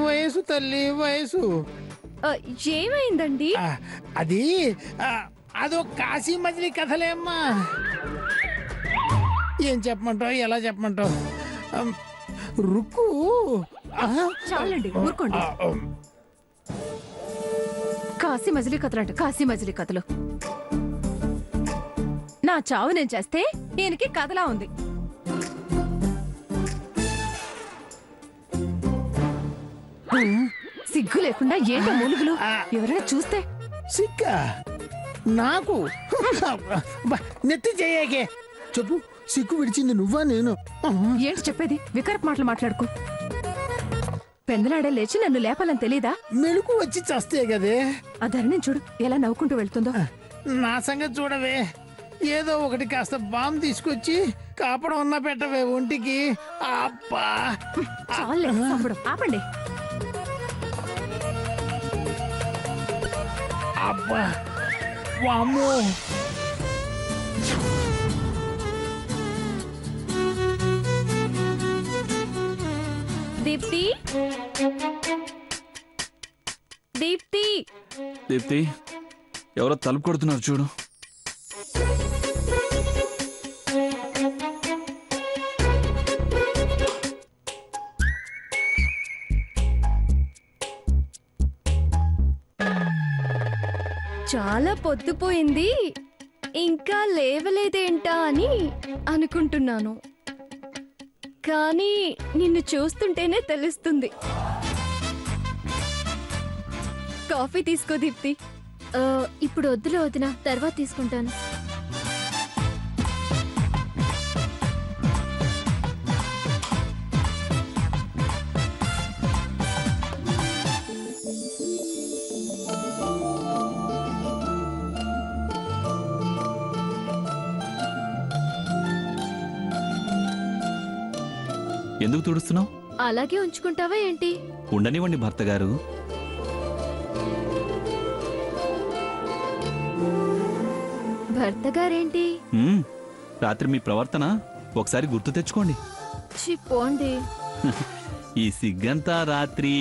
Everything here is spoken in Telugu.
వయసు తల్లి వయసు. ఏమైందండి? అది అదో కాశీ మజిలీ కథలేమ్మా. ఏం చెప్పమంటావు, ఎలా చెప్పమంటావు? రుక్కు. చాలండి ఊరుకోండి. కాశీ మజిలీ కథలు అంట, కాశీ మజిలీ కథలు. నా చావు నేను చేస్తే ఈయనకి కథలా ఉంది. సిగ్గు లేకుండా ఏంటో మూలుగులు, ఎవరైనా చూస్తే. సిగ్గా నాకు? నెత్తి చేయకే. చెప్పు, సిగ్గు విడిచింది నువ్వా నేను? ఏంటి చెప్పేది? వికరపు మాటలు మాట్లాడుకో. పెందలాడే లేచి నన్ను లేపాలని తెలీదా? మెలకు వచ్చి చస్తే కదే. ఆ ధరణి చూడు ఎలా నవ్వుకుంటూ వెళ్తుందో. నా సంగతి చూడవే. ఏదో ఒకటి కాస్త బాంబు తీసుకొచ్చి కాపడం ఉన్నా పెట్టవే ఒంటికి. అబ్బా చాలే చంపడం ఆపండి. అబ్బా వామ్మో. దీప్తి, దీప్తి, దీప్తి, ఎవరో తలుపు కొడుతున్నారు చూడు. చాలా పొద్దుపోయింది, ఇంకా లేవలేదేంటా అని అనుకుంటున్నాను. కానీ నిన్ను చూస్తుంటేనే తెలుస్తుంది. కాఫీ తీసుకో దీప్తి. ఇప్పుడు వద్దులే వదినా, తర్వాత తీసుకుంటాను. ఎందుకు తుడుస్తున్నావు? అలాగే ఉంచుకుంటావా ఏంటి? ఉండనివ్వండి భర్త గారు. భర్త గారేంటి? రాత్రి మీ ప్రవర్తన ఒకసారి గుర్తు తెచ్చుకోండి. పోండి. ఈ సిగ్గంతా రాత్రి